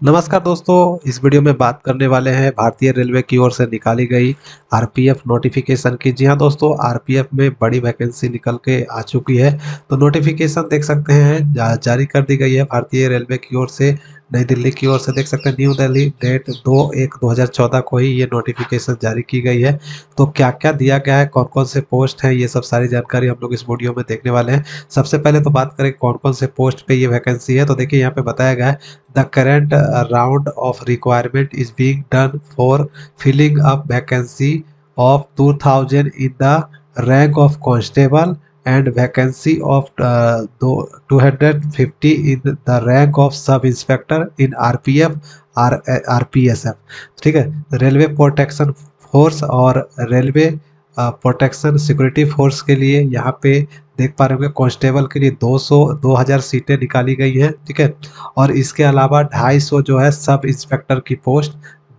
नमस्कार दोस्तों। इस वीडियो में बात करने वाले हैं भारतीय रेलवे की ओर से निकाली गई आरपीएफ नोटिफिकेशन की। जी हां दोस्तों, आरपीएफ में बड़ी वैकेंसी निकल के आ चुकी है। तो नोटिफिकेशन देख सकते हैं जारी कर दी गई है भारतीय रेलवे की ओर से, नई दिल्ली की ओर से। देख सकते हैं न्यू दिल्ली, डेट 2/1/2014 को ही ये नोटिफिकेशन जारी की गई है। तो क्या क्या दिया गया है, कौन कौन से पोस्ट हैं, ये सब सारी जानकारी हम लोग इस वीडियो में देखने वाले हैं। सबसे पहले तो बात करें कौन कौन से पोस्ट पे ये वैकेंसी है, तो देखिए यहाँ पे बताया गया है the current round of requirement is being done for filling up vacancy of 2000 in the rank of constable and vacancy of 250 in the rank of sub inspector in RPF और RPSF। ठीक है, रेलवे प्रोटेक्शन फोर्स और railway protection security force के लिए यहाँ पे देख पा रहे होंगे कांस्टेबल के लिए 2000 सीटें निकाली गई हैं। ठीक है, और इसके अलावा 250 जो है सब इंस्पेक्टर की पोस्ट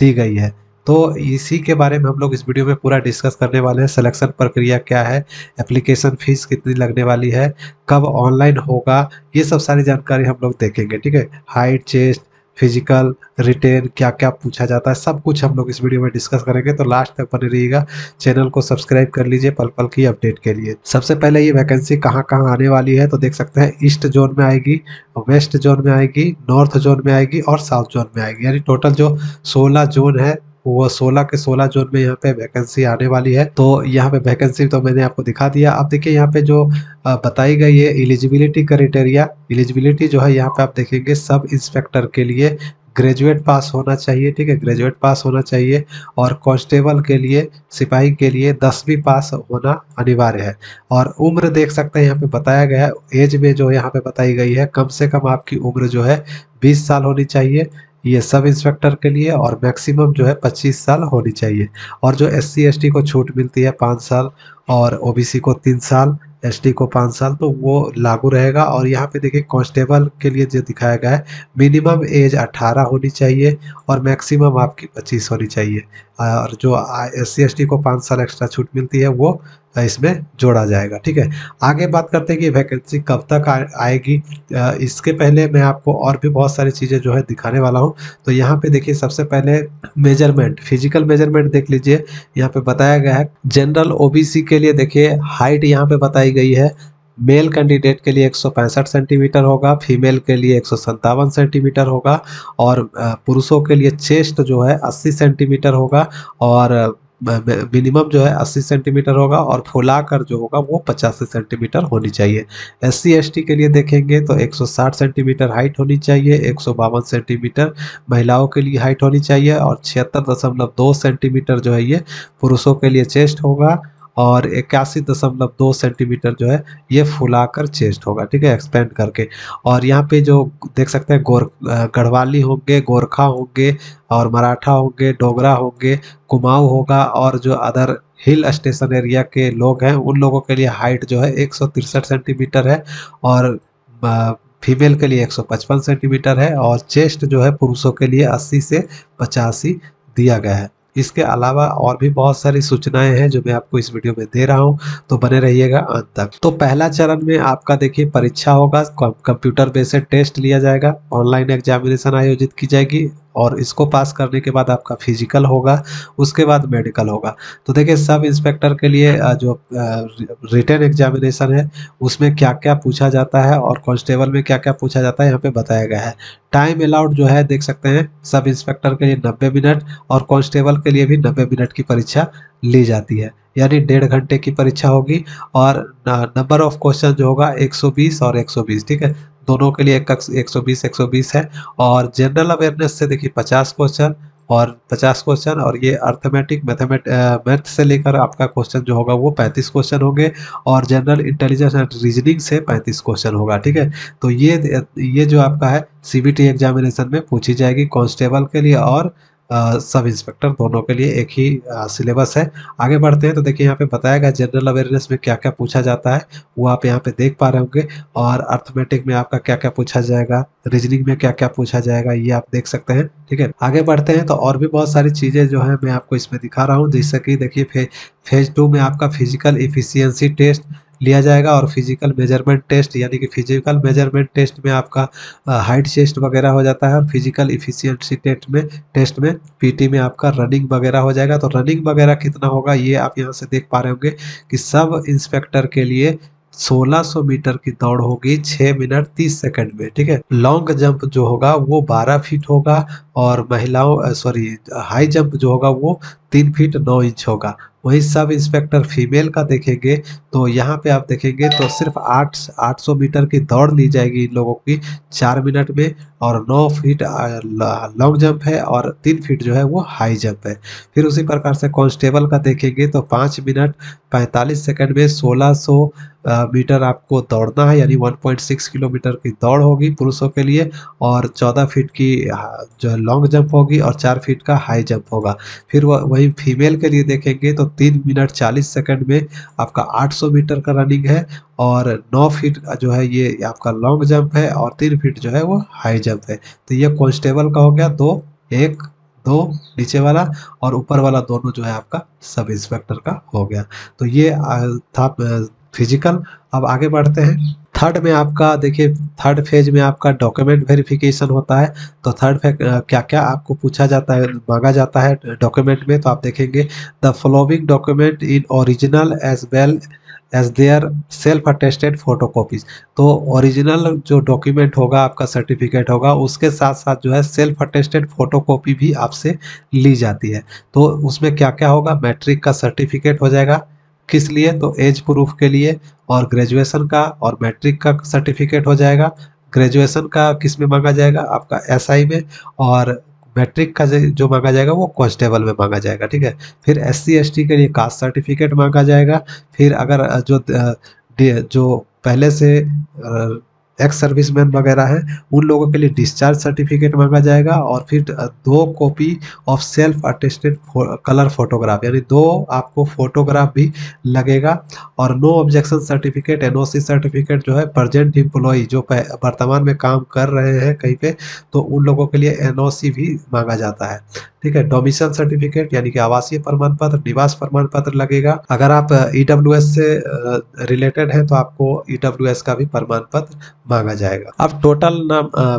दी गई है। तो इसी के बारे में हम लोग इस वीडियो में पूरा डिस्कस करने वाले हैं। सिलेक्शन प्रक्रिया क्या है, एप्लीकेशन फीस कितनी लगने वाली है, कब ऑनलाइन होगा, ये सब सारी जानकारी हम लोग देखेंगे। ठीक है, हाइट, चेस्ट, फिजिकल, रिटेन, क्या क्या पूछा जाता है, सब कुछ हम लोग इस वीडियो में डिस्कस करेंगे। तो लास्ट तक बने रहिएगा। चैनल को सब्सक्राइब कर लीजिए पल पल की अपडेट के लिए। सबसे पहले ये वैकेंसी कहाँ कहाँ आने वाली है, तो देख सकते हैं ईस्ट जोन में आएगी, वेस्ट जोन में आएगी, नॉर्थ जोन में आएगी और साउथ जोन में आएगी। यानी टोटल जो 16 जोन है वो 16 के 16 जोन में यहाँ पे वैकेंसी आने वाली है। तो यहाँ पे वैकेंसी तो मैंने आपको दिखा दिया। अब देखिए यहाँ पे जो बताई गई है एलिजिबिलिटी क्राइटेरिया, एलिजिबिलिटी जो है यहाँ पे आप देखेंगे सब इंस्पेक्टर के लिए ग्रेजुएट पास होना चाहिए। ठीक है, ग्रेजुएट पास होना चाहिए। और कांस्टेबल के लिए, सिपाही के लिए 10वीं पास होना अनिवार्य है। और उम्र देख सकते हैं यहाँ पे बताया गया है, एज में जो यहाँ पे बताई गई है कम से कम आपकी उम्र जो है 20 साल होनी चाहिए, ये सब इंस्पेक्टर के लिए। और मैक्सिमम जो है 25 साल होनी चाहिए। और जो SC ST को छूट मिलती है 5 साल और OBC को 3 साल, ST को 5 साल, तो वो लागू रहेगा। और यहाँ पे देखिए कांस्टेबल के लिए जो दिखाया गया है, मिनिमम एज 18 होनी चाहिए और मैक्सिमम आपकी 25 होनी चाहिए। और जो SC ST को 5 साल एक्स्ट्रा छूट मिलती है वो इसमें जोड़ा जाएगा। ठीक है, आगे बात करते हैं कि वैकेंसी कब तक आएगी। इसके पहले मैं आपको और भी बहुत सारी चीज़ें जो है दिखाने वाला हूँ। तो यहाँ पे देखिए सबसे पहले मेजरमेंट, फिजिकल मेजरमेंट देख लीजिए। यहाँ पे बताया गया है जनरल OBC के लिए देखिए हाइट यहाँ पे बताई गई है। मेल कैंडिडेट के लिए 165 सेंटीमीटर होगा, फीमेल के लिए 157 सेंटीमीटर होगा। और पुरुषों के लिए चेस्ट जो है 80 सेंटीमीटर होगा और मिनिमम जो है 80 सेंटीमीटर होगा और फुलाकर जो होगा वो 85 सेंटीमीटर होनी चाहिए। SC ST के लिए देखेंगे तो 160 सेंटीमीटर हाइट होनी चाहिए, 152 सेंटीमीटर महिलाओं के लिए हाइट होनी चाहिए और 76.2 सेंटीमीटर जो है ये पुरुषों के लिए चेस्ट होगा और 81.2 सेंटीमीटर जो है ये फुलाकर चेस्ट होगा। ठीक है, एक्सपेंड करके। और यहाँ पे जो देख सकते हैं गढ़वाली होंगे, गोरखा होंगे और मराठा होंगे, डोगरा होंगे, कुमाऊं होगा और जो अदर हिल स्टेशन एरिया के लोग हैं उन लोगों के लिए हाइट जो है 163 सेंटीमीटर है और फीमेल के लिए 155 सेंटीमीटर है। और चेस्ट जो है पुरुषों के लिए 80 से 85 दिया गया है। इसके अलावा और भी बहुत सारी सूचनाएं हैं जो मैं आपको इस वीडियो में दे रहा हूं, तो बने रहिएगा अंत तक। तो पहला चरण में आपका देखिए परीक्षा होगा, कंप्यूटर बेस्ड टेस्ट लिया जाएगा, ऑनलाइन एग्जामिनेशन आयोजित की जाएगी और इसको पास करने के बाद आपका फिजिकल होगा, उसके बाद मेडिकल होगा। तो देखिए सब इंस्पेक्टर के लिए जो रिटन एग्जामिनेशन है उसमें क्या क्या पूछा जाता है और कांस्टेबल में क्या क्या पूछा जाता है यहाँ पे बताया गया है। टाइम अलाउड जो है देख सकते हैं सब इंस्पेक्टर के लिए 90 मिनट और कांस्टेबल के लिए भी 90 मिनट की परीक्षा ली जाती है, यानी 1.5 घंटे की परीक्षा होगी। और नंबर ऑफ क्वेश्चन जो होगा 120 और 120। ठीक है, दोनों के लिए 120 है। और जनरल अवेयरनेस से देखिए 50 क्वेश्चन और 50 क्वेश्चन, और ये अर्थमेटिक मैथ से लेकर आपका क्वेश्चन जो होगा वो 35 क्वेश्चन होंगे और जनरल इंटेलिजेंस एंड रीजनिंग से 35 क्वेश्चन होगा। ठीक है, तो ये जो आपका है CBT एग्जामिनेशन में पूछी जाएगी कांस्टेबल के लिए और सब इंस्पेक्टर दोनों के लिए एक ही सिलेबस है। आगे बढ़ते हैं तो देखिए यहाँ पे बताया गया जनरल अवेयरनेस में क्या क्या पूछा जाता है वो आप यहाँ पे देख पा रहे होंगे। और अर्थमेटिक में आपका क्या क्या पूछा जाएगा, रीजनिंग में क्या क्या पूछा जाएगा, ये आप देख सकते हैं। ठीक है, आगे बढ़ते हैं तो और भी बहुत सारी चीज़ें जो है मैं आपको इसमें दिखा रहा हूँ। जैसे कि देखिए फेज 2 में आपका फिजिकल इफिशियंसी टेस्ट लिया जाएगा। और फिजिकल मेजरमेंट टेस्ट यानी कि फिजिकल मेजरमेंट टेस्ट में आपका हाइट चेस्ट वगैरह हो जाता है। और फिजिकल इफिशियंसी टेस्ट में पीटी में आपका रनिंग वगैरह हो जाएगा। तो रनिंग वगैरह कितना होगा ये आप यहाँ से देख पा रहे होंगे कि सब इंस्पेक्टर के लिए 1600 मीटर की दौड़ होगी 6 मिनट 30 सेकंड में, ठीक है। लॉन्ग जंप जो होगा वो 12 फीट होगा। और महिलाओं सॉरी हाई जंप जो होगा वो 3 फीट 9 इंच होगा। वही सब इंस्पेक्टर फीमेल का देखेंगे तो यहाँ पे आप देखेंगे तो सिर्फ 800 मीटर की दौड़ ली जाएगी इन लोगों की 4 मिनट में। और 9 फीट लॉन्ग जंप है और 3 फीट जो है वो हाई जंप है। फिर उसी प्रकार से कांस्टेबल का देखेंगे तो 5 मिनट 45 सेकंड में 1600 मीटर आपको दौड़ना है, यानी 1.6 किलोमीटर की दौड़ होगी पुरुषों के लिए। और 14 फीट की जो लॉन्ग जंप होगी और 4 फीट का हाई जंप होगा। फिर वही फीमेल के लिए देखेंगे तो 3 मिनट 40 सेकंड में आपका 800 मीटर का रनिंग है। और 9 फीट जो है ये आपका लॉन्ग जंप है और 3 फीट जो है वो हाई जंप है। तो ये कांस्टेबल का हो गया, दो एक दो नीचे वाला और ऊपर वाला दोनों जो है आपका सब इंस्पेक्टर का हो गया। तो ये था फिजिकल। अब आगे बढ़ते हैं। थर्ड में आपका देखिए, थर्ड फेज में आपका डॉक्यूमेंट वेरिफिकेशन होता है। तो थर्ड फेज क्या क्या आपको पूछा जाता है, मांगा जाता है डॉक्यूमेंट में, तो आप देखेंगे the following document in original as well as their self attested photocopies. तो ओरिजिनल जो डॉक्यूमेंट होगा आपका सर्टिफिकेट होगा उसके साथ साथ जो है सेल्फ अटेस्टेड फोटोकॉपी भी आपसे ली जाती है। तो उसमें क्या क्या होगा, मैट्रिक का सर्टिफिकेट हो जाएगा, किस लिए तो एज प्रूफ के लिए। और ग्रेजुएशन का और मैट्रिक का सर्टिफिकेट हो जाएगा। ग्रेजुएशन का किस में मांगा जाएगा, आपका एसआई में। और मैट्रिक का जो मांगा जाएगा वो कांस्टेबल में मांगा जाएगा, ठीक है। फिर एससी एसटी के लिए कास्ट सर्टिफिकेट मांगा जाएगा। फिर अगर जो पहले से एक्स सर्विसमैन वगैरह हैं उन लोगों के लिए डिस्चार्ज सर्टिफिकेट मांगा जाएगा। और फिर 2 copy of self attested colour photograph, यानी 2 आपको फोटोग्राफ भी लगेगा। और no objection certificate NOC certificate जो है प्रेजेंट एम्प्लॉय जो वर्तमान में काम कर रहे हैं कहीं पे, तो उन लोगों के लिए एनओसी भी मांगा जाता है, ठीक है। डोमिसाइल सर्टिफिकेट यानी कि आवासीय प्रमाण पत्र, निवास प्रमाण पत्र लगेगा। अगर आप ईडब्ल्यूएस से रिलेटेड है तो आपको ईडब्ल्यूएस का भी प्रमाण पत्र मांगा जाएगा। अब टोटल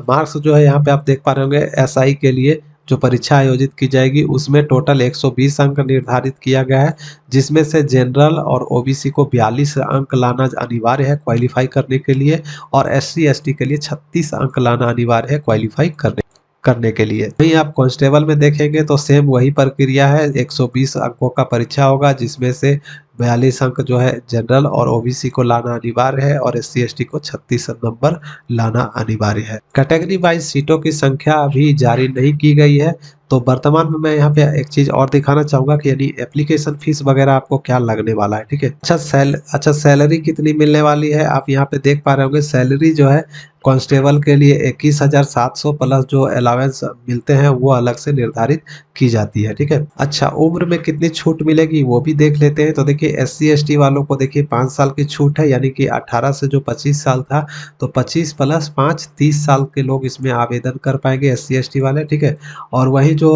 मार्क्स जो है यहाँ पे आप देख पा रहे होंगे, एसआई के लिए जो परीक्षा आयोजित की जाएगी उसमें टोटल 120 अंक निर्धारित किया गया है, जिसमें से जनरल और ओबीसी को 42 अंक लाना अनिवार्य है क्वालिफाई करने के लिए। और एससी एसटी के लिए 36 अंक लाना अनिवार्य है क्वालिफाई करने के लिए। वहीं आप कांस्टेबल में देखेंगे तो सेम वही प्रक्रिया है, 120 अंकों का परीक्षा होगा, जिसमें से 42 अंक जो है जनरल और ओबीसी को लाना अनिवार्य है और एससी एसटी को 36 नंबर लाना अनिवार्य है। कैटेगरी वाइज सीटों की संख्या अभी जारी नहीं की गई है। तो वर्तमान में मैं यहाँ पे एक चीज और दिखाना चाहूंगा कि यानी एप्लीकेशन फीस वगैरह आपको क्या लगने वाला है, ठीक है। अच्छा सैलरी कितनी मिलने वाली है आप यहाँ पे देख पा रहे होंगे। सैलरी जो है कांस्टेबल के लिए 21,700 प्लस जो अलावेंस मिलते हैं वो अलग से निर्धारित की जाती है, ठीक है। अच्छा उम्र में कितनी छूट मिलेगी वो भी देख लेते हैं। तो देखिए एससी एसटी वालों को देखिए 5 साल की छूट है, यानी कि 18 से जो 25 साल था तो 25 प्लस 5 30 साल के लोग इसमें आवेदन कर पाएंगे एससी एसटी वाले, ठीक है। और वही जो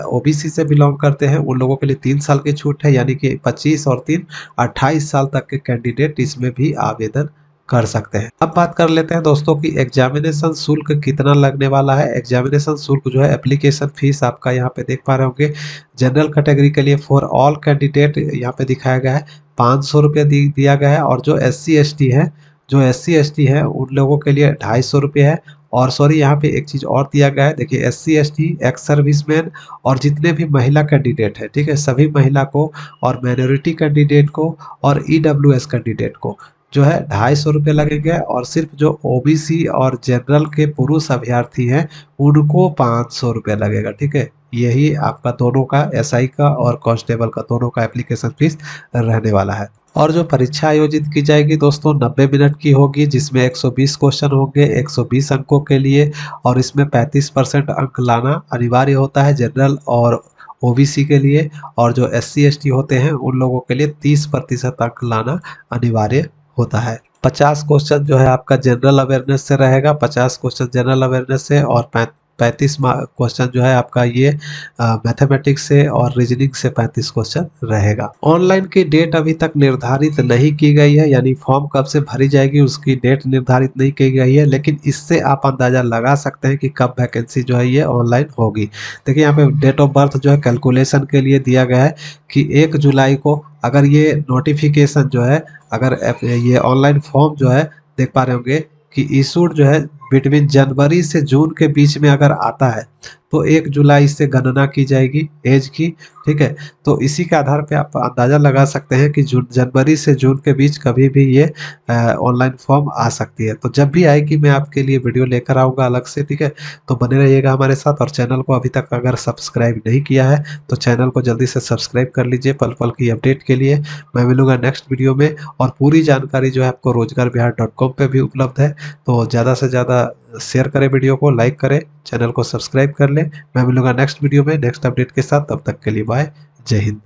ओबीसी से बिलोंग करते हैं उन लोगों के लिए 3 साल की छूट है, यानी कि 25 और 3 28 साल तक के कैंडिडेट इसमें भी आवेदन कर सकते हैं। अब बात कर लेते हैं दोस्तों कि एग्जामिनेशन शुल्क कितना लगने वाला है। एग्जामिनेशन शुल्क जो है एप्लीकेशन फीस आपका यहाँ पे देख पा रहे होंगे। जनरल कैटेगरी के लिए फॉर ऑल कैंडिडेट यहाँ पे दिखाया गया है 500 रुपये दिया गया है। और जो एस सी है उन लोगों के लिए 250 रुपये है। और सॉरी यहाँ पे एक चीज और दिया गया है, देखिए एस सी एक्स सर्विसमैन और जितने भी महिला कैंडिडेट है, ठीक है, सभी महिला को और माइनॉरिटी कैंडिडेट को और ईडब्ल्यूएस कैंडिडेट को जो है 250 रुपये लगेंगे। और सिर्फ जो ओबीसी और जनरल के पुरुष अभ्यर्थी हैं उनको 500 रुपये लगेगा, ठीक है। यही आपका दोनों का एसआई का और कांस्टेबल का दोनों का एप्लीकेशन फीस रहने वाला है। और जो परीक्षा आयोजित की जाएगी दोस्तों 90 मिनट की होगी, जिसमें 120 क्वेश्चन होंगे 120 अंकों के लिए। और इसमें 35% अंक लाना अनिवार्य होता है जनरल और ओबीसी के लिए। और जो एससी एसटी होते हैं उन लोगों के लिए 30% अंक लाना अनिवार्य होता है। 50 क्वेश्चन जो है आपका जनरल अवेयरनेस से रहेगा, 50 क्वेश्चन जनरल अवेयरनेस से और 35 क्वेश्चन जो है आपका ये मैथमेटिक्स से और रीजनिंग से 35 क्वेश्चन रहेगा। ऑनलाइन की डेट अभी तक निर्धारित नहीं की गई है, यानी फॉर्म कब से भरी जाएगी उसकी डेट निर्धारित नहीं की गई है, लेकिन इससे आप अंदाजा लगा सकते हैं कि कब वैकेंसी जो है ये ऑनलाइन होगी। देखिए यहाँ पे डेट ऑफ बर्थ जो है कैलकुलेशन के लिए दिया गया है कि 1 जुलाई को अगर ये नोटिफिकेशन जो है, अगर ये ऑनलाइन फॉर्म जो है देख पा रहे होंगे कि इशूड जो है बिटवीन जनवरी से जून के बीच में अगर आता है तो 1 जुलाई से गणना की जाएगी एज की। ठीक है, तो इसी के आधार पे आप अंदाज़ा लगा सकते हैं कि जून जनवरी से जून के बीच कभी भी ये ऑनलाइन फॉर्म आ सकती है। तो जब भी आएगी मैं आपके लिए वीडियो लेकर आऊँगा अलग से। ठीक है, तो बने रहिएगा हमारे साथ, और चैनल को अभी तक अगर सब्सक्राइब नहीं किया है तो चैनल को जल्दी से सब्सक्राइब कर लीजिए पल पल की अपडेट के लिए। मैं मिलूंगा नेक्स्ट वीडियो में, और पूरी जानकारी जो है आपको रोजगारबिहार.com पे भी उपलब्ध है। तो ज़्यादा से ज़्यादा शेयर करें, वीडियो को लाइक करें, चैनल को सब्सक्राइब कर लें। मैं मिलूंगा नेक्स्ट वीडियो में नेक्स्ट अपडेट के साथ, तब तक के लिए बाय, जय हिंद।